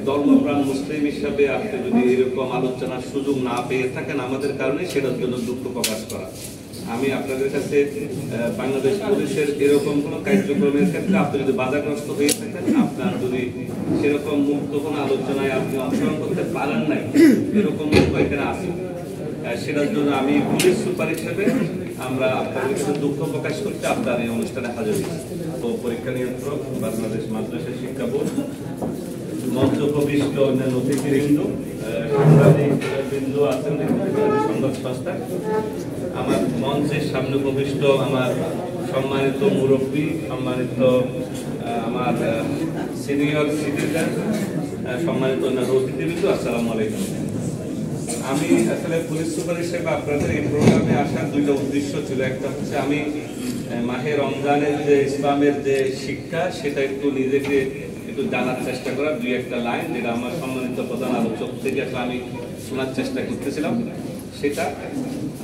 ধর্মপ্রাণ মুসলিম হিসাবে আপনি যদি এরকম আলোচনার সুযোগ না পেয়ে থাকেন আমাদের কারণে, সেটার জন্য দুঃখ প্রকাশ করা। আমি আপনাদের কাছে বাংলাদেশ পুলিশের এরকম কোনো কার্যক্রমের ক্ষেত্রে আপনি যদি বাধাগ্রস্ত হয়ে থাকেন, আপনার যদি সেরকম মুক্ত কোনো আলোচনায় আপনি অংশগ্রহণ করতে পারেন নাই, এরকম এখানে আছে, সেটার জন্য আমি পুলিশ সুপার হিসেবে আমরা আপনাদের কাছে দুঃখ প্রকাশ করতে আপনার এই অনুষ্ঠানে হাজির হয়েছি। তো পরীক্ষা নিয়ন্ত্রক, বাংলাদেশ মাদ্রাসা শিক্ষা বোর্ড, মঞ্চ প্রবিষ্ট অন্যান্য অতিথিবৃন্দ, সাংবাদিক বৃন্দ আছেন, সংবাদ সংস্থা, আমার মঞ্চের সামনে প্রবিষ্ট আমার সম্মানিত মুরব্বী, সম্মানিত আমার সিনিয়র সিটিজেন, সম্মানিত অন্যান্য অতিথিবৃন্দ, আসসালামু আলাইকুম। আমি আসলে পুলিশ সুপার হিসেবে আপনাদের এই প্রোগ্রামে আসার দুইটা উদ্দেশ্য ছিল। একটা হচ্ছে আমি মাহে রমজানের যে ইসলামের যে শিক্ষা, সেটা একটু নিজেকে একটু জানার চেষ্টা করা, দুই একটা লাইন যেটা আমার সম্মানিত প্রধান আলোচক থেকে আমি শোনার চেষ্টা করতেছিলাম সেটা।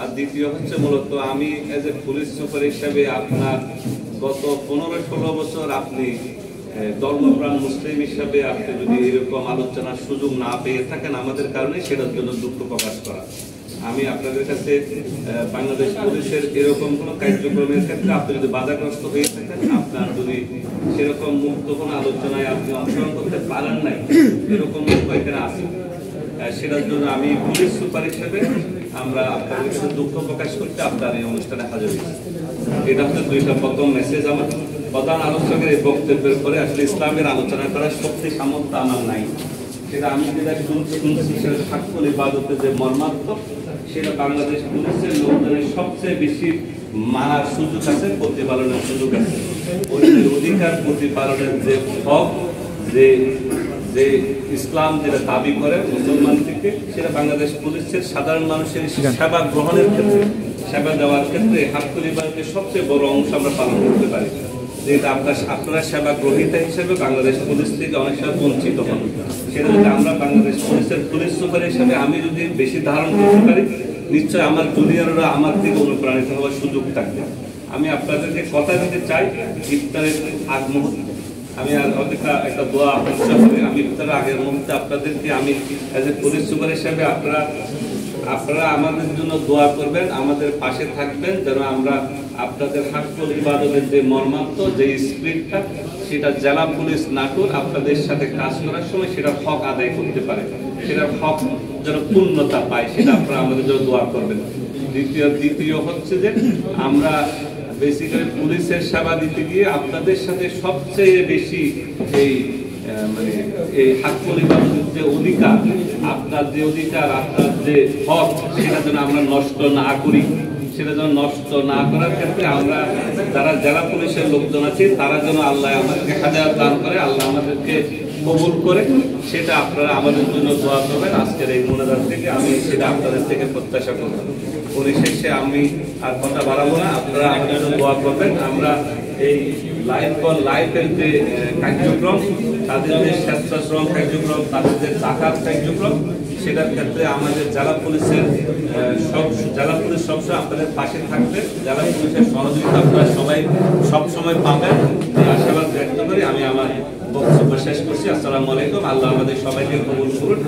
আর দ্বিতীয় হচ্ছে মূলত আমি এজ এ পুলিশ সুপার হিসাবে আপনার গত 15-16 বছর আপনি ধর্মপ্রাণ মুসলিম হিসাবে আপনি যদি এরকম আলোচনার সুযোগ না পেয়ে থাকেন আমাদের কারণে, সেটার জন্য দুঃখ প্রকাশ করা। আমি আপনাদের কাছে বাংলাদেশ পুলিশের এরকম কোনো কার্যক্রমের ক্ষেত্রে আপনি যদি বাধাগ্রস্ত হয়ে থাকেন, আপনার যদি সেরকম মুক্ত কোনো আলোচনায় আপনি অংশগ্রহণ করতে পারেন নাই, এরকম এখানে আছে, সেটার জন্য আমি পুলিশ সুপার হিসেবে আমরা আপনাদের কাছে দুঃখ প্রকাশ করতে আপনার এই অনুষ্ঠানে হাজির হয়েছি। এটা হচ্ছে দুইটা প্রথম মেসেজ আমার। প্রধান আলোচকের এই বক্তব্যের পরে আসলে ইসলামের আলোচনা করার শক্তি সামর্থ্য আমার নাই, সেটা আমি যেটা শুনছি সেটা হাক্কুল ইবাদতের যে মর্মাত্মক, সেটা বাংলাদেশ পুলিশের লোকজনের সবচেয়ে বেশি মানার সুযোগ আছে, প্রতিপালনের সুযোগ আছে। ওদের অধিকার প্রতিপালনের যে হক, যে ইসলাম যেটা দাবি করে মুসলমান থেকে, সেটা বাংলাদেশ পুলিশের সাধারণ মানুষের সেবা গ্রহণের ক্ষেত্রে, সেবা দেওয়ার ক্ষেত্রে হাক্কুল ইবাদতের সবচেয়ে বড় অংশ আমরা পালন করতে পারি। যেটা আপনারা সেবা গ্রহীতা হিসেবে বাংলাদেশ পুলিশ থেকে অনেক সময় বঞ্চিত হন, সেটা যদি আমরা বাংলাদেশ পুলিশের পুলিশ সুপার হিসেবে আমি যদি বেশি ধারণ করতে পারি, নিশ্চয় আমার জুনিয়ররা আমার থেকে অনুপ্রাণিত হওয়ার সুযোগ থাকবে। আমি আপনাদেরকে কথা দিতে চাই, ইফতারের আগ মুহূর্তে আমি আর অপেক্ষা একটা দোয়া অপেক্ষা করে আমি ইফতারের আগের মুহূর্তে আপনাদেরকে আমি এজ এ পুলিশ সুপার হিসেবে আপনারা আমাদের জন্য দোয়া করবেন, আমাদের পাশে থাকবেন, যেন আমরা আপনাদের হাক্কুল ইবাদতের যে মর্মাত্মক যে স্পিরিটটা, সেটা জেলা পুলিশ নাটোর আপনাদের সাথে কাজ করার সময় সেটা হক আদায় করতে পারে, সেটার হক যেন পূর্ণতা পায়, সেটা আপনারা আমাদের জন্য দোয়া করবেন। দ্বিতীয় হচ্ছে যে আমরা বেসিক্যালি পুলিশের সেবা দিতে গিয়ে আপনাদের সাথে সবচেয়ে বেশি এই হাক্কুল ইবাদতের যে অধিকার, আপনার যে অধিকার, আপনার যে হক, সেটা যেন আমরা নষ্ট না করি, সেটা যেন নষ্ট না করার ক্ষেত্রে আমরা যারা জেলা পুলিশের লোকজন আছে তারা যেন আল্লাহ আমাদেরকে হেদায়েত দান করে, আল্লাহ আমাদেরকে কবুল করে, সেটা আপনারা আমাদের জন্য দোয়া করবেন। আজকের এই মোনাজাত থেকে আমি সেটা আপনাদের থেকে প্রত্যাশা করব। পরিশেষে আমি আর কথা বাড়াবো না, আপনারা আমাদের জন্য দোয়া করবেন। আমরা এই লাইফ ফর লাইফের যে কার্যক্রম, তাদের যে স্বেচ্ছাশ্রম কার্যক্রম, তাদের যে জাকাত কার্যক্রম, সেটার ক্ষেত্রে আমাদের জেলা পুলিশ সবসময় আপনাদের পাশে থাকবে। জেলা পুলিশের সহযোগিতা আপনারা সবাই সবসময় পাবেন, আশীর্বাদ ব্যক্ত করে আমি আমার বক্তব্য শেষ করছি। আসসালামু আলাইকুম। আল্লাহ আমাদের সবাইকে কবুল করুন।